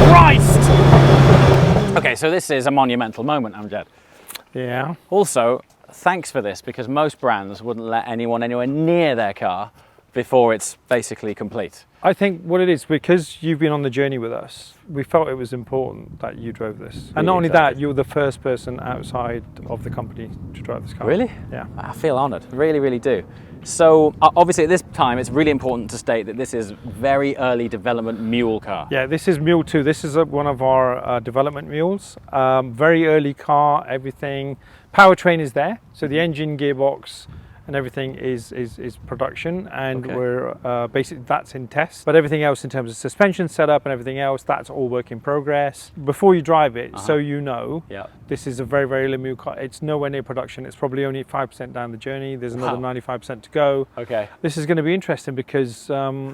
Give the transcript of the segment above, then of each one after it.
Christ! Okay, so this is a monumental moment, Amjad. Yeah. Also, thanks for this, because most brands wouldn't let anyone anywhere near their car before it's basically complete. I think what it is, because you've been on the journey with us, we felt it was important that you drove this. And not only that, you were the first person outside of the company to drive this car. Really? Yeah. I feel honoured, really, really do. So obviously at this time, it's really important to state that this is very early development mule car. Yeah, this is Mule 2. This is one of our development mules. Very early car, everything. Powertrain is there. So the engine, gearbox, and everything is production, and we're basically that's in test. But everything else in terms of suspension setup and everything else, that's all work in progress. Before you drive it, so you know, this is a very, very limited car. It's nowhere near production. It's probably only 5% down the journey. There's another 95% to go. Okay. This is going to be interesting because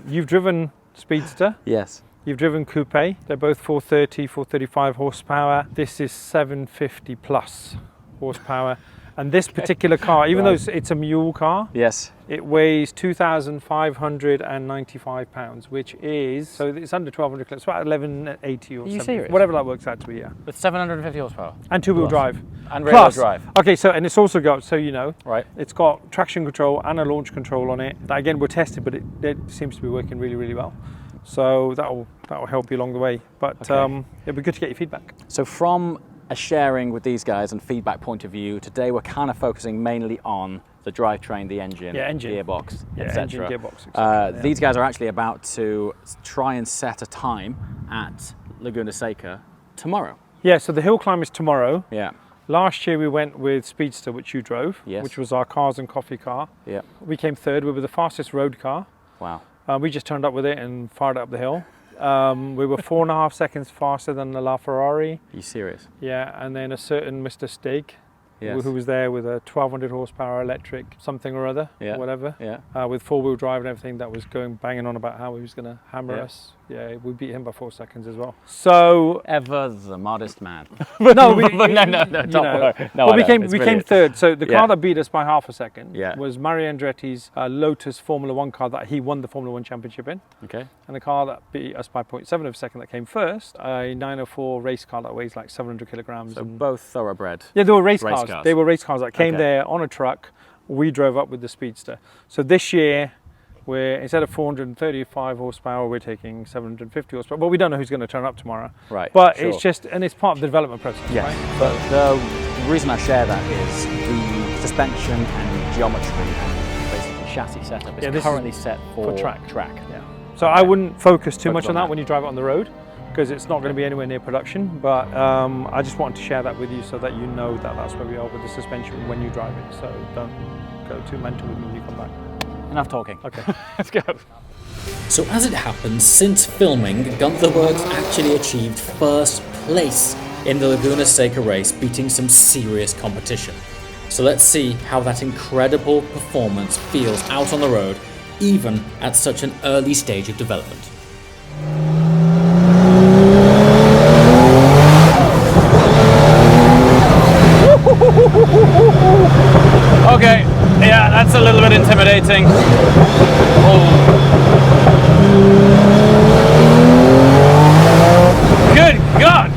you've driven Speedster. Yes. You've driven Coupe. They're both 430, 435 horsepower. This is 750 plus horsepower. And this particular car, even though it's a mule car, yes, it weighs 2,595 pounds, which is, so it's under 1,200 kilos, it's about 1180 or something. Serious? Whatever that works out to be, yeah. With 750 horsepower? And two-wheel drive. And rear-wheel drive. Okay, so, and it's also got, so you know, right, it's got traction control and a launch control on it. That, again, we're tested, but it seems to be working really, really well. So that'll help you along the way. But it'll be good to get your feedback. So from a sharing with these guys and feedback point of view, today we're kind of focusing mainly on the drivetrain, the engine, gearbox, etc. Engine, gearbox, exactly. These guys are actually about to try and set a time at Laguna Seca tomorrow. Yeah, so the hill climb is tomorrow. Yeah. Last year we went with Speedster, which you drove, yes, which was our cars and coffee car. Yeah. We came third. We were the fastest road car. Wow. We just turned up with it and fired it up the hill. We were 4.5 seconds faster than the LaFerrari. Are you serious? Yeah, and then a certain Mr. Stig, yes, who was there with a 1,200 horsepower electric something or other, whatever, with four-wheel drive and everything, that was going banging on about how he was going to hammer us. Yeah, we beat him by 4 seconds as well. So ever the modest man. no, no, we came third. So the car that beat us by half a second was Mario Andretti's Lotus Formula One car that he won the Formula One Championship in. Okay. And the car that beat us by 0.7 of a second that came first, a 904 race car that weighs like 700 kilograms. So both thoroughbred. Yeah, they were race cars. They were race cars that came there on a truck. We drove up with the Speedster. So this year, we're, instead of 435 horsepower, we're taking 750 horsepower. But we don't know who's going to turn up tomorrow. Right. But it's just, and it's part of the development process. Yeah. Right? But the reason I share that is the suspension and geometry and basically chassis setup is currently set for track. Yeah. So I wouldn't focus too much on that when you drive it on the road, because it's not going to be anywhere near production. But I just wanted to share that with you so that you know that that's where we are with the suspension when you drive it. So don't go too mental with me when you come back. Enough talking. Okay, let's go. So as it happens, since filming, Guntherwerks actually achieved first place in the Laguna Seca race, beating some serious competition. So let's see how that incredible performance feels out on the road, even at such an early stage of development. Okay, yeah, that's a little bit intimidating. Good God!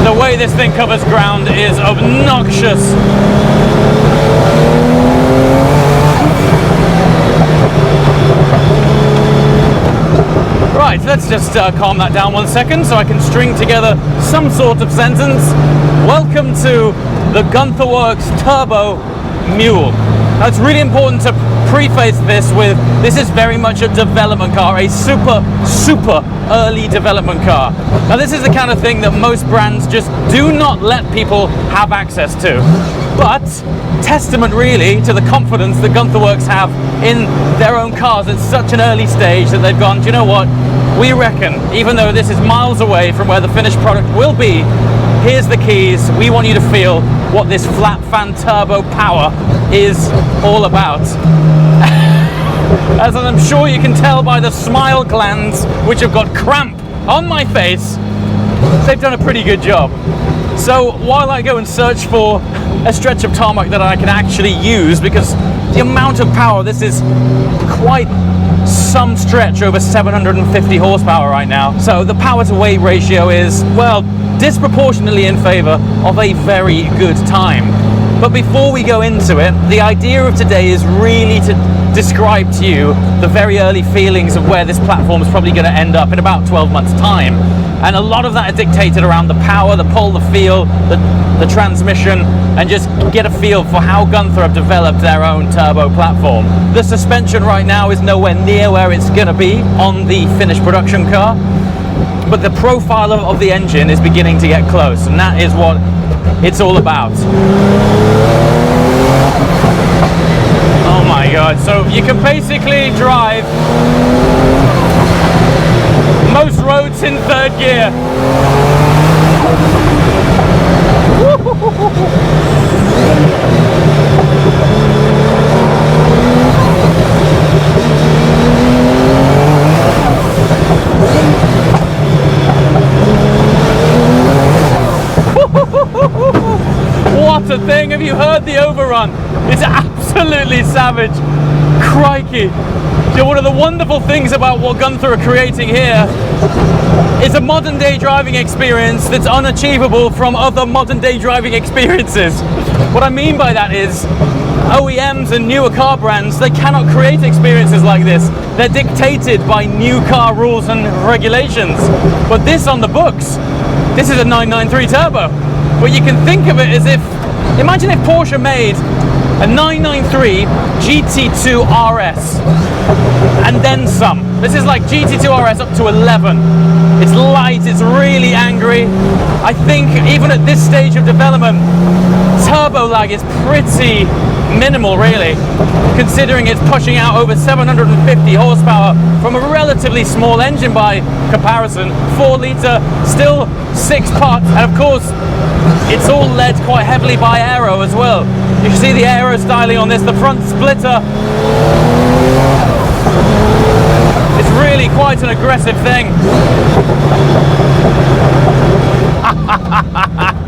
The way this thing covers ground is obnoxious. Right, let's just calm that down 1 second so I can string together some sort of sentence. Welcome to the Guntherwerks Turbo Mule. Now it's really important to preface this with, this is very much a development car, a super early development car. Now this is the kind of thing that most brands just do not let people have access to. But testament really to the confidence that Guntherwerks have in their own cars at such an early stage that they've gone, do you know what? We reckon, even though this is miles away from where the finished product will be, here's the keys. We want you to feel what this flat fan turbo power is all about. As I'm sure you can tell by the smile glands, which have got cramp on my face, they've done a pretty good job. So while I go and search for a stretch of tarmac that I can actually use, because the amount of power, this is quite some stretch over 750 horsepower right now. So the power to weight ratio is, well, disproportionately in favor of a very good time. But before we go into it, the idea of today is really to describe to you the very early feelings of where this platform is probably going to end up in about 12 months' time. And a lot of that is dictated around the power, the pull, the feel, the transmission, and just get a feel for how Gunther have developed their own turbo platform. The suspension right now is nowhere near where it's going to be on the finished production car, but the profile of the engine is beginning to get close, and that is what it's all about. Oh my god, so you can basically drive most roads in third gear. What a thing! Have you heard the overrun? It's absolutely savage. Crikey. So one of the wonderful things about what Gunther are creating here is a modern day driving experience that's unachievable from other modern day driving experiences. What I mean by that is OEMs and newer car brands, they cannot create experiences like this. They're dictated by new car rules and regulations. But this on the books, this is a 993 Turbo. But you can think of it as if, imagine if Porsche made a 993 GT2 RS and then some. This is like GT2 RS up to 11. It's light, it's really angry. I think even at this stage of development, turbo lag is pretty minimal really, considering it's pushing out over 750 horsepower from a relatively small engine by comparison. 4 litre, still 6 pot, and of course it's all led quite heavily by aero as well. You can see the aero styling on this, the front splitter. It's really quite an aggressive thing.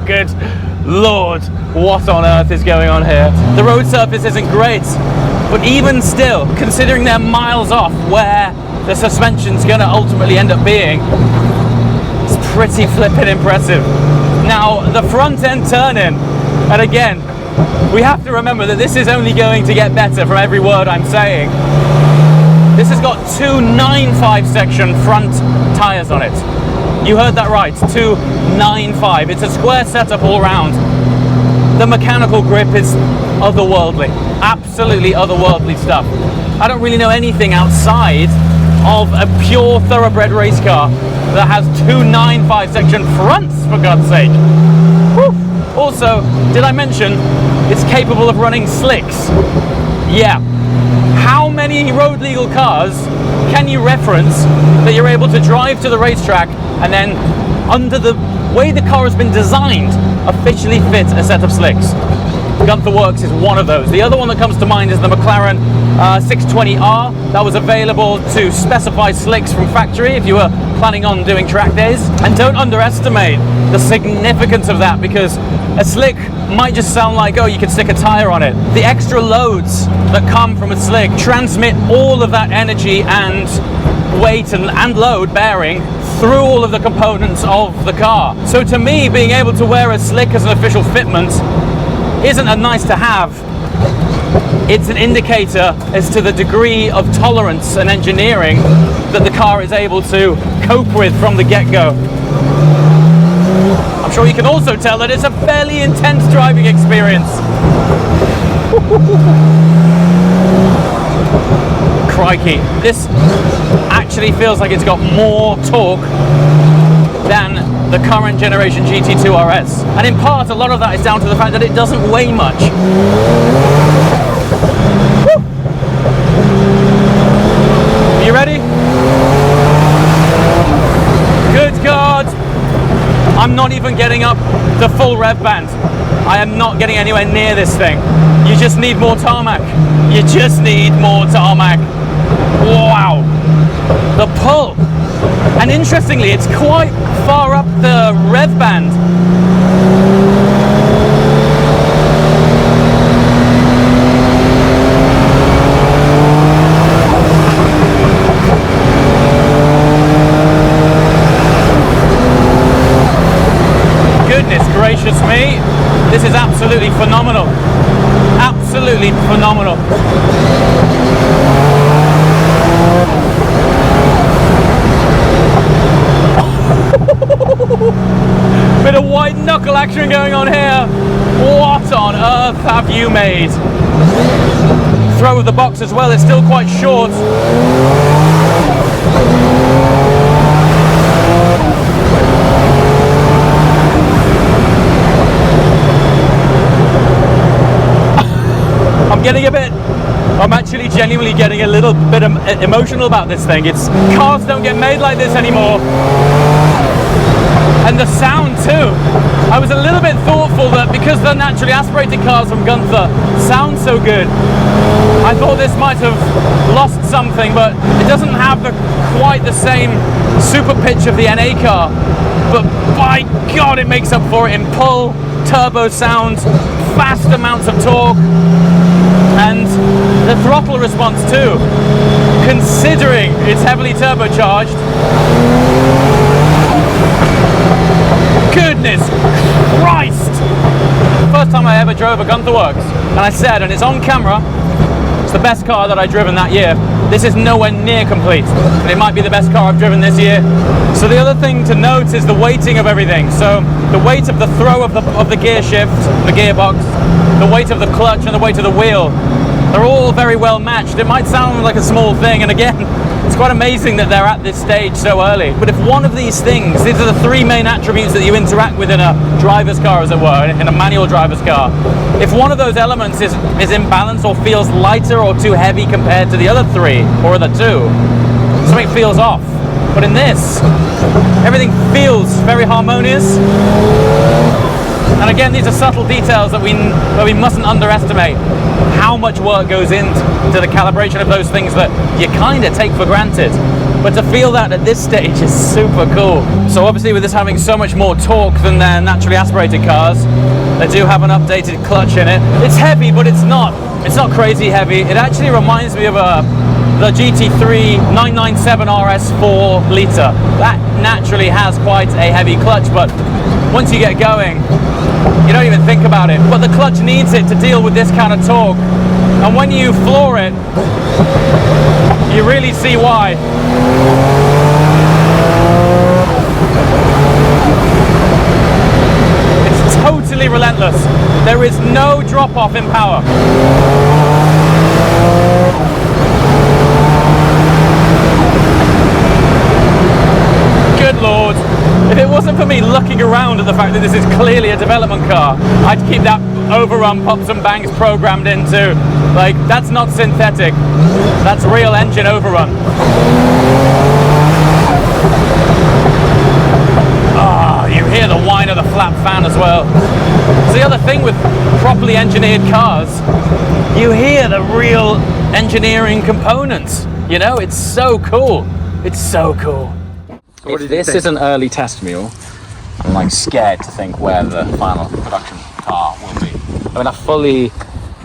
Good Lord, what on earth is going on here? The road surface isn't great, but even still, considering they're miles off where the suspension's going to ultimately end up being, it's pretty flippin' impressive. Now, the front end turn-in, and again, we have to remember that this is only going to get better from every word I'm saying. This has got 2 9.5 section front tyres on it. You heard that right, 2 9.5. It's a square setup all round. The mechanical grip is otherworldly, absolutely otherworldly stuff. I don't really know anything outside of a pure thoroughbred race car that has 2 9.5 section fronts, for God's sake. Whew. Also, did I mention it's capable of running slicks? Yeah. How many road legal cars can you reference that you're able to drive to the racetrack and then, under the way the car has been designed, officially fit a set of slicks? Guntherwerks is one of those. The other one that comes to mind is the McLaren 620R. That was available to specify slicks from factory if you were planning on doing track days. And don't underestimate the significance of that, because a slick might just sound like, oh, you could stick a tire on it. The extra loads that come from a slick transmit all of that energy and weight and load bearing through all of the components of the car. So to me, being able to wear a slick as an official fitment isn't a nice to have. It's an indicator as to the degree of tolerance and engineering that the car is able to cope with from the get-go. I'm sure you can also tell that it's a fairly intense driving experience. Crikey, this actually feels like it's got more torque than the current generation GT2 RS. And in part, a lot of that is down to the fact that it doesn't weigh much. Woo! Are you ready? Good God! I'm not even getting up the full rev band. I am not getting anywhere near this thing. You just need more tarmac. You just need more tarmac. Wow! The pull. And interestingly, it's quite far up the rev band. gracious me. This is absolutely phenomenal. Absolutely phenomenal. Bit of white knuckle action going on here. What on earth have you made? Throw of the box as well, it's still quite short. I'm actually genuinely getting a little bit emotional about this thing. Cars don't get made like this anymore. And the sound too. I was a little bit thoughtful that because the naturally aspirated cars from Gunther sound so good, I thought this might have lost something, but it doesn't have quite the same super pitch of the NA car. But by God, it makes up for it in pull, turbo sound, fast amounts of torque, and the throttle response too. Considering it's heavily turbocharged, goodness Christ! First time I ever drove a Guntherwerks, and I said, and it's on camera, it's the best car that I've driven that year. This is nowhere near complete, and it might be the best car I've driven this year. So the other thing to note is the weighting of everything. So the weight of the throw of the gear shift, the gearbox, the weight of the clutch, and the weight of the wheel, they're all very well matched. It might sound like a small thing, and again, it's quite amazing that they're at this stage so early. But if one of these things, these are the three main attributes that you interact with in a driver's car, as it were, in a manual driver's car. If one of those elements is imbalanced or feels lighter or too heavy compared to the other three or the two, something feels off. But in this, everything feels very harmonious. And again, these are subtle details that we mustn't underestimate. How much work goes into the calibration of those things that you kind of take for granted. But to feel that at this stage is super cool. So obviously with this having so much more torque than their naturally aspirated cars, they do have an updated clutch in it. It's heavy, but it's not crazy heavy. It actually reminds me of the GT3 997 RS 4 litre. That naturally has quite a heavy clutch, but once you get going, you don't even think about it. But the clutch needs it to deal with this kind of torque. And when you floor it, you really see why. It's totally relentless. There is no drop off in power. Good Lord. If it wasn't for me looking around at the fact that this is clearly a development car, I'd keep that overrun pops and bangs programmed into, like, that's not synthetic, that's real engine overrun. Ah, you hear the whine of the flap fan as well. It's the other thing with properly engineered cars, you hear the real engineering components, you know, it's so cool. It's so cool. If this is an early test mule, I'm like scared to think where the final production car will be. I mean, I fully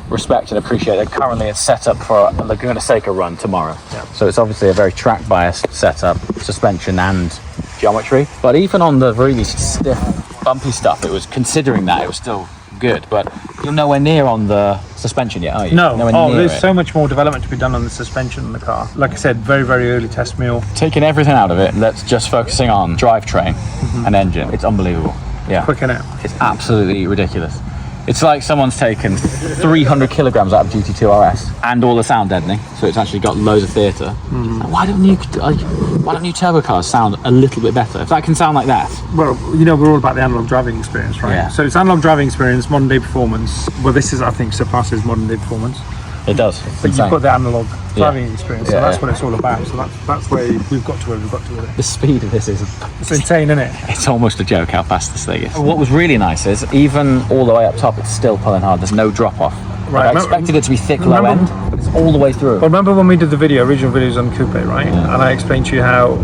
respect and appreciate that currently it's set up for a Laguna Seca run tomorrow. Yeah. So it's obviously a very track biased setup, suspension and geometry. But even on the really stiff, bumpy stuff, it was considering that it was still good. But you're nowhere near on the suspension yet, are you? No. There's so much more development to be done on the suspension in the car. Like I said, very, very early test mule. Taking everything out of it, let's just focusing on drivetrain and engine. It's unbelievable. Yeah. Quick in it. It's absolutely ridiculous. It's like someone's taken 300 kilograms out of GT2 RS and all the sound deadening, so it's actually got loads of theatre. Why don't new turbo cars sound a little bit better? If that can sound like that. Well, you know, we're all about the analog driving experience, right? Yeah. So it's analog driving experience, modern day performance. Well, this is, I think, surpasses modern day performance. It does. But you've got the analog driving experience, so that's what it's all about. So that's where we've got to where we've got to with it. The speed of this is... It's insane, isn't it? It's almost a joke how fast this thing is. What was really nice is, even all the way up top, it's still pulling hard. There's no drop off. Right. Like, I expected it to be thick low end, but it's all the way through. Well, remember when we did the original videos on Coupe, right? Yeah. And I explained to you how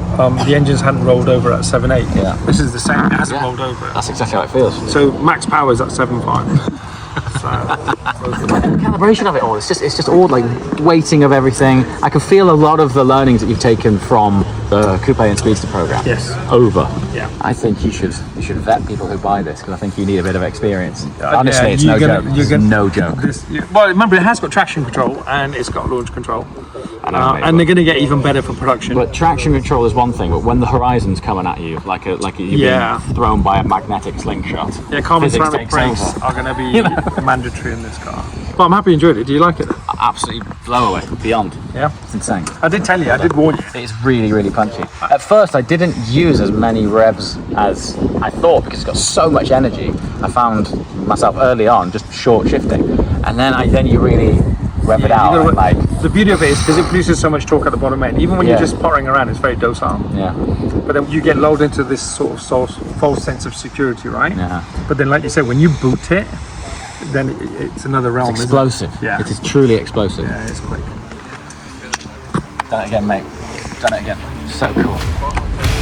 the engines hadn't rolled over at 7.8. Yeah. This is the same, it hasn't rolled over. That's exactly how it feels. So max power is at 7.5. The calibration of it all, it's just all like weighting of everything. I can feel a lot of the learnings that you've taken from the Coupe and Speedster program. Yes. Over. Yeah. I think you should vet people who buy this, because I think you need a bit of experience. Honestly, it's no joke. It's no joke. Well, remember, it has got traction control and it's got launch control. I know, mate, and they're going to get even better for production. But traction control is one thing, but when the horizon's coming at you, like you're being thrown by a magnetic slingshot, Yeah, carbon physics ceramic takes brakes over. are going to be mandatory in this car. But I'm happy you enjoyed it. Do you like it? Absolutely blow away, beyond. Yeah. It's insane. I did tell you, I did warn you. It's really, really punchy. At first, I didn't use as many revs as I thought, because it's got so much energy. I found myself early on just short shifting, and then you really rev it out. And like, the beauty of it is because it produces so much torque at the bottom end. Even when you're just pottering around, it's very docile. yeah, But then you get lulled into this sort of false sense of security, right? yeah. But then, like you said, when you boot it, then it's another realm. It's isn't it? explosive. Yeah. It is truly explosive. Yeah, it's quick. Done it again, mate. Done it again. So cool.